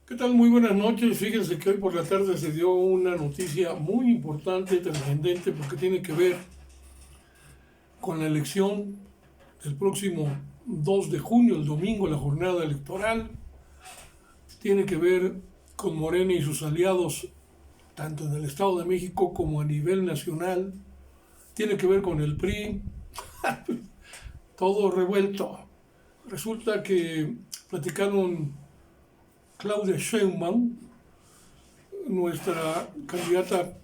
¿Qué tal? Muy buenas noches. Fíjense que hoy por la tarde se dio una noticia muy importante, trascendente, porque tiene que ver con la elección del próximo 2 de junio, el domingo, la jornada electoral. Tiene que ver con Morena y sus aliados, tanto en el Estado de México como a nivel nacional. Tiene que ver con el PRI, todo revuelto. Resulta que platicaron Claudia Sheinbaum, nuestra candidata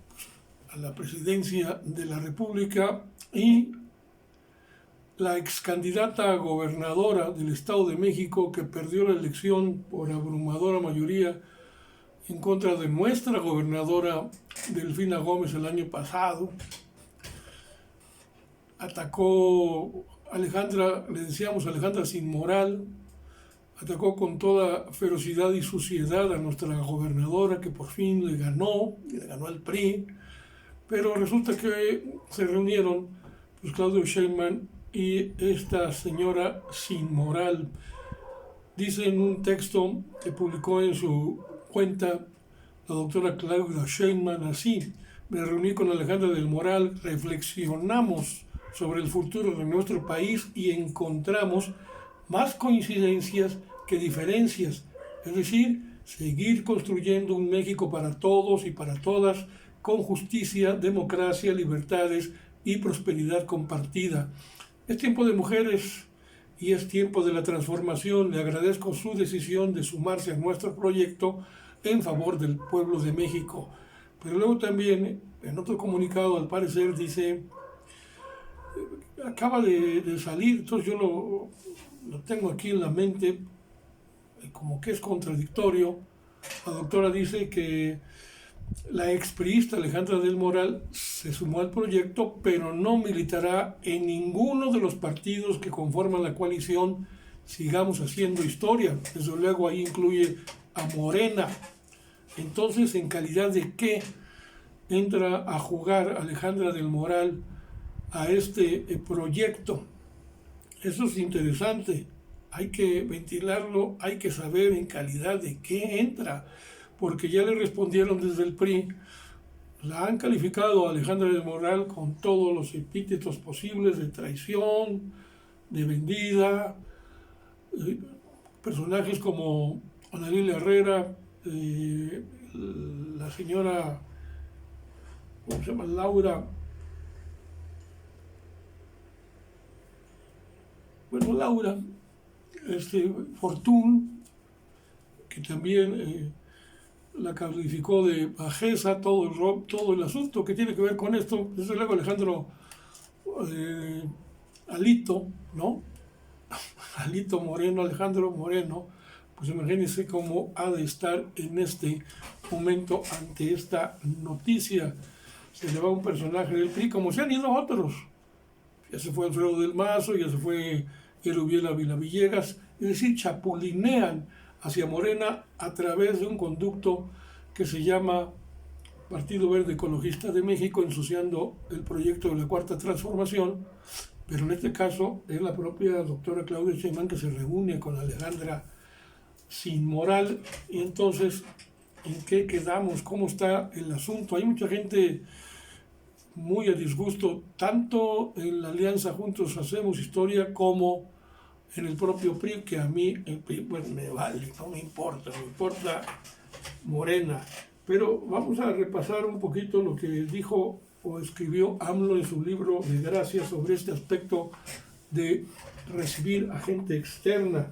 a la presidencia de la República, y la ex candidata a gobernadora del Estado de México, que perdió la elección por abrumadora mayoría en contra de nuestra gobernadora Delfina Gómez el año pasado. Atacó Alejandra, le decíamos Alejandra sin moral, atacó con toda ferocidad y suciedad a nuestra gobernadora, que por fin le ganó al PRI. Pero resulta que se reunieron pues, Claudio Sheinbaum y esta señora sin moral. Dice en un texto que publicó en su cuenta la doctora Claudia Sheinbaum así: me reuní con Alejandra del Moral, reflexionamos sobre el futuro de nuestro país y encontramos más coincidencias que diferencias, es decir, seguir construyendo un México para todos y para todas, con justicia, democracia, libertades y prosperidad compartida. Es tiempo de mujeres y es tiempo de la transformación. Le agradezco su decisión de sumarse a nuestro proyecto en favor del pueblo de México. Pero luego también, en otro comunicado, al parecer, dice, acaba de salir, entonces yo lo tengo aquí en la mente, como que es contradictorio. La doctora dice que la expriista Alejandra del Moral se sumó al proyecto, pero no militará en ninguno de los partidos que conforman la coalición Sigamos Haciendo Historia. Desde luego ahí incluye a Morena. Entonces, ¿en calidad de qué entra a jugar Alejandra del Moral a este proyecto? Eso es interesante. Hay que ventilarlo, hay que saber en calidad de qué entra, porque ya le respondieron desde el PRI, la han calificado a Alejandra del Moral con todos los epítetos posibles de traición, de vendida, personajes como Ana Lilia Herrera, la señora, ¿cómo se llama? Laura, Fortún, que también la calificó de bajeza, todo el asunto que tiene que ver con esto. Desde luego Alejandro eh, Alito, ¿no? Alito Moreno, Alejandro Moreno, pues imagínense cómo ha de estar en este momento ante esta noticia. Se le va un personaje del PRI, como se han ido otros. Ya se fue Alfredo del Mazo, ya se fue Erubiel Ávila Villegas, es decir, chapulinean hacia Morena a través de un conducto que se llama Partido Verde Ecologista de México, ensuciando el proyecto de la Cuarta Transformación. Pero en este caso es la propia doctora Claudia Sheinbaum que se reúne con Alejandra sin moral. Y entonces, ¿en qué quedamos? ¿Cómo está el asunto? Hay mucha gente muy a disgusto, tanto en la alianza Juntos Hacemos Historia como en el propio PRI, que a mí el PRI pues me vale, no me importa Morena. Pero vamos a repasar un poquito lo que dijo o escribió AMLO en su libro de Gracia sobre este aspecto de recibir a gente externa.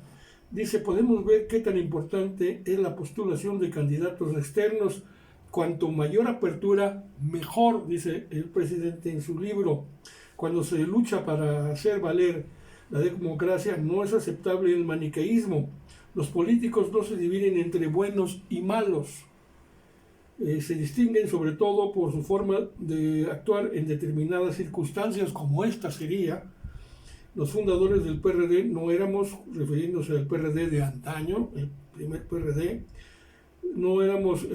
Dice, podemos ver qué tan importante es la postulación de candidatos externos. Cuanto mayor apertura, mejor, dice el presidente en su libro. Cuando se lucha para hacer valer la democracia, no es aceptable el maniqueísmo. Los políticos no se dividen entre buenos y malos. Se distinguen sobre todo por su forma de actuar en determinadas circunstancias, como esta sería. Los fundadores del PRD no éramos, refiriéndose al PRD de antaño, el primer PRD, no éramos,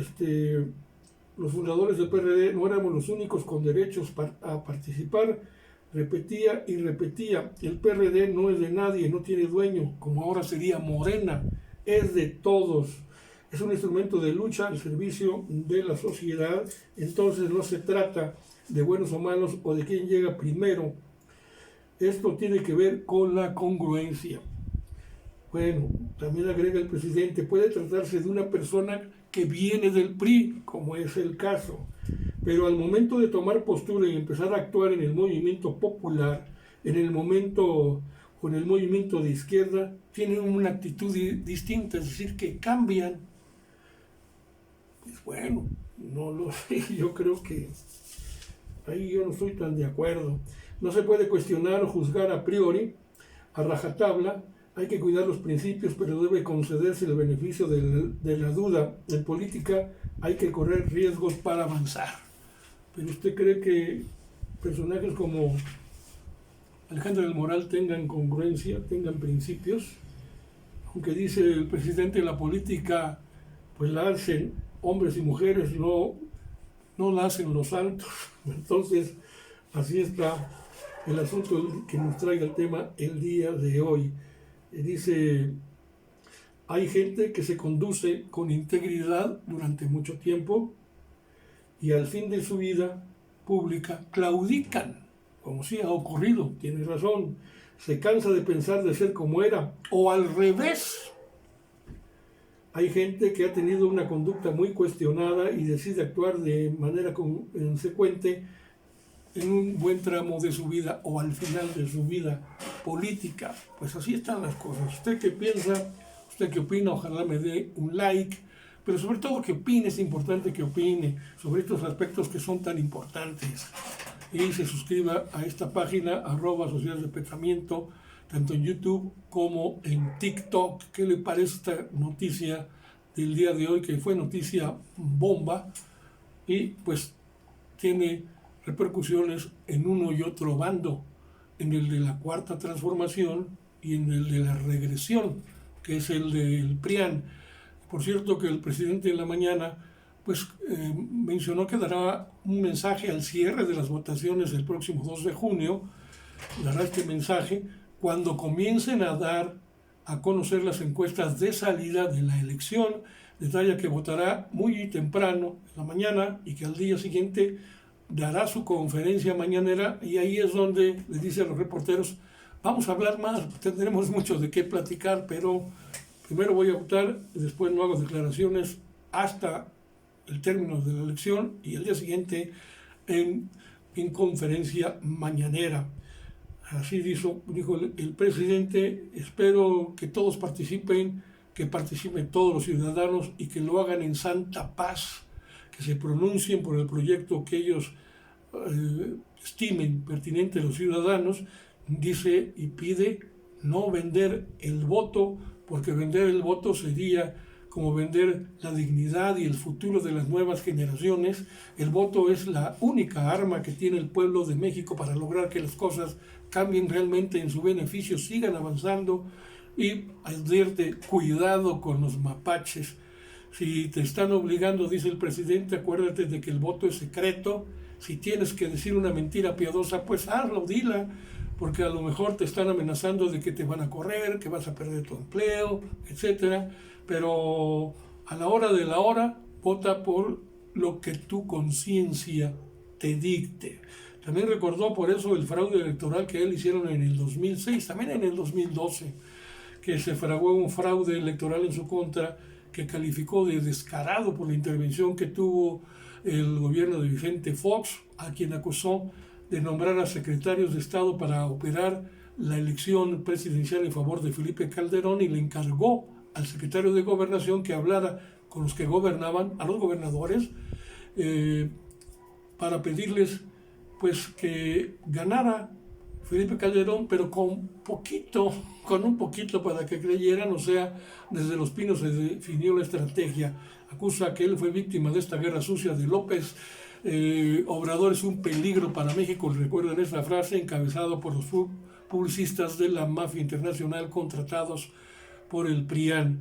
los fundadores del PRD no éramos los únicos con derechos a participar. Repetía y repetía, el PRD no es de nadie, no tiene dueño, como ahora sería Morena, es de todos. es un instrumento de lucha al servicio de la sociedad. Entonces no se trata de buenos o malos o de quién llega primero. Esto tiene que ver con la congruencia. Bueno, también agrega el presidente, puede tratarse de una persona que viene del PRI, como es el caso, pero al momento de tomar postura y empezar a actuar en el movimiento popular, en el momento con el movimiento de izquierda, tienen una actitud distinta, es decir, que cambian. Pues bueno, no lo sé, yo creo que ahí yo no estoy tan de acuerdo. No se puede cuestionar o juzgar a priori, a rajatabla. Hay que cuidar los principios, pero debe concederse el beneficio de la duda. En política hay que correr riesgos para avanzar. Pero ¿usted cree que personajes como Alejandro del Moral tengan congruencia, tengan principios? Aunque dice el presidente, la política pues la hacen hombres y mujeres, no la hacen los santos. Entonces, así está el asunto que nos traiga el tema el día de hoy. Dice, hay gente que se conduce con integridad durante mucho tiempo y al fin de su vida pública claudican, como si ha ocurrido, tiene razón, se cansa de pensar de ser como era, o al revés. Hay gente que ha tenido una conducta muy cuestionada y decide actuar de manera consecuente en un buen tramo de su vida o al final de su vida política. Pues así están las cosas. ¿Usted qué piensa? ¿Usted qué opina? Ojalá me dé un like, pero sobre todo que opine, es importante que opine sobre estos aspectos que son tan importantes. Y se suscriba a esta página, @Sociedades de Pensamiento, tanto en YouTube como en TikTok. ¿Qué le parece esta noticia del día de hoy, que fue noticia bomba y pues tiene repercusiones en uno y otro bando, en el de la Cuarta Transformación y en el de la regresión, que es el del PRIAN? Por cierto que el presidente en la mañana pues mencionó que dará un mensaje al cierre de las votaciones del próximo 2 de junio, dará este mensaje cuando comiencen a dar a conocer las encuestas de salida de la elección. Detalla que votará muy temprano en la mañana y que al día siguiente dará su conferencia mañanera, y ahí es donde le dice a los reporteros, vamos a hablar más, tendremos mucho de qué platicar, pero primero voy a votar, después no hago declaraciones hasta el término de la elección y el día siguiente en conferencia mañanera. Así dijo el presidente. Espero que todos participen, que participen todos los ciudadanos y que lo hagan en santa paz, que se pronuncien por el proyecto que ellos estimen pertinente a los ciudadanos. Dice y pide no vender el voto, porque vender el voto sería como vender la dignidad y el futuro de las nuevas generaciones. El voto es la única arma que tiene el pueblo de México para lograr que las cosas cambien realmente en su beneficio, sigan avanzando. Y advierte, cuidado con los mapaches. Si te están obligando, dice el presidente, acuérdate de que el voto es secreto. Si tienes que decir una mentira piadosa, pues hazlo, dila, porque a lo mejor te están amenazando de que te van a correr, que vas a perder tu empleo, etcétera. Pero a la hora de la hora, vota por lo que tu conciencia te dicte. También recordó por eso el fraude electoral que él hicieron en el 2006, también en el 2012, que se fraguó un fraude electoral en su contra, que calificó de descarado por la intervención que tuvo el gobierno de Vicente Fox, a quien acusó de nombrar a secretarios de Estado para operar la elección presidencial en favor de Felipe Calderón, y le encargó al secretario de Gobernación que hablara con los que gobernaban, a los gobernadores, para pedirles pues que ganara Felipe Calderón, pero con un poquito para que creyeran. O sea, desde Los Pinos se definió la estrategia. Acusa que él fue víctima de esta guerra sucia de López. Obrador es un peligro para México, recuerden esa frase, encabezado por los publicistas de la mafia internacional contratados por el PRIAN.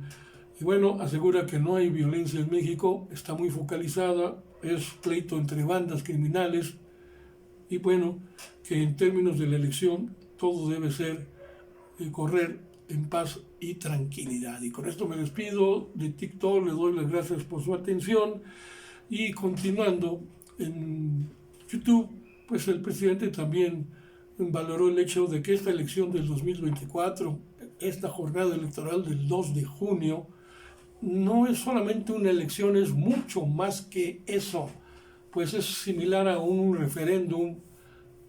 Y bueno, asegura que no hay violencia en México, está muy focalizada, es pleito entre bandas criminales. Y bueno, que en términos de la elección todo debe ser correr en paz y tranquilidad. Y con esto me despido de TikTok, les doy las gracias por su atención y continuando en YouTube, pues el presidente también valoró el hecho de que esta elección del 2024, esta jornada electoral del 2 de junio, no es solamente una elección, es mucho más que eso, pues es similar a un referéndum,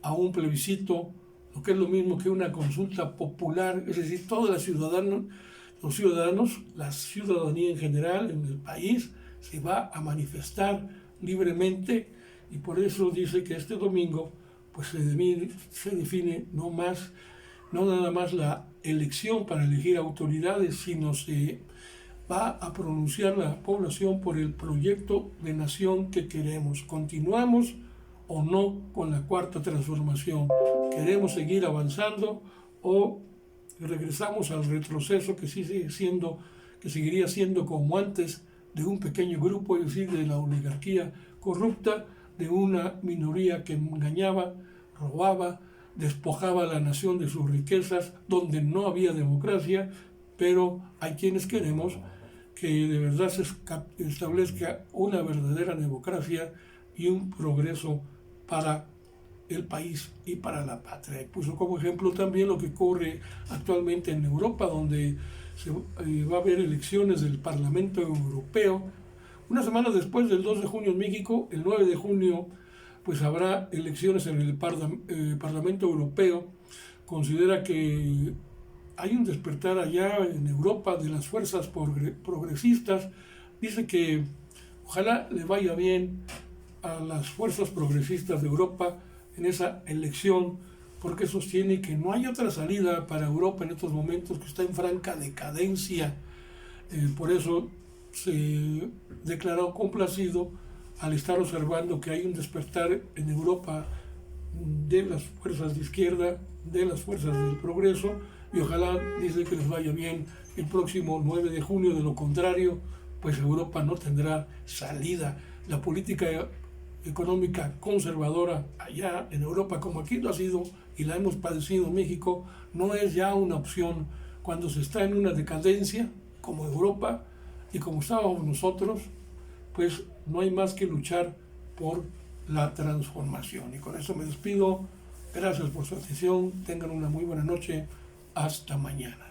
a un plebiscito, lo que es lo mismo que una consulta popular, es decir, todos los ciudadanos, la ciudadanía en general en el país se va a manifestar libremente y por eso dice que este domingo pues se define no nada más la elección para elegir autoridades, sino se va a pronunciar la población por el proyecto de nación que queremos. ¿Continuamos o no con la cuarta transformación? ¿Queremos seguir avanzando o regresamos al retroceso que seguiría siendo como antes, de un pequeño grupo, es decir, de la oligarquía corrupta, de una minoría que engañaba, robaba, despojaba a la nación de sus riquezas, donde no había democracia, pero hay quienes queremos que de verdad se establezca una verdadera democracia y un progreso para el país y para la patria. Y puso como ejemplo también lo que ocurre actualmente en Europa, donde va a haber elecciones del Parlamento Europeo. Una semana después del 2 de junio en México, el 9 de junio, pues habrá elecciones en el Parlamento Europeo. Considera que hay un despertar allá en Europa de las fuerzas progresistas. Dice que ojalá le vaya bien a las fuerzas progresistas de Europa en esa elección, porque sostiene que no hay otra salida para Europa en estos momentos, que está en franca decadencia. Por eso se declaró complacido al estar observando que hay un despertar en Europa de las fuerzas de izquierda, de las fuerzas del progreso, y ojalá, dice, que les vaya bien el próximo 9 de junio, de lo contrario, pues Europa no tendrá salida. La política económica conservadora allá en Europa, como aquí lo ha sido y la hemos padecido en México, no es ya una opción cuando se está en una decadencia como Europa y como estábamos nosotros. Pues no hay más que luchar por la transformación. Y con eso me despido. Gracias por su atención. Tengan una muy buena noche. Hasta mañana.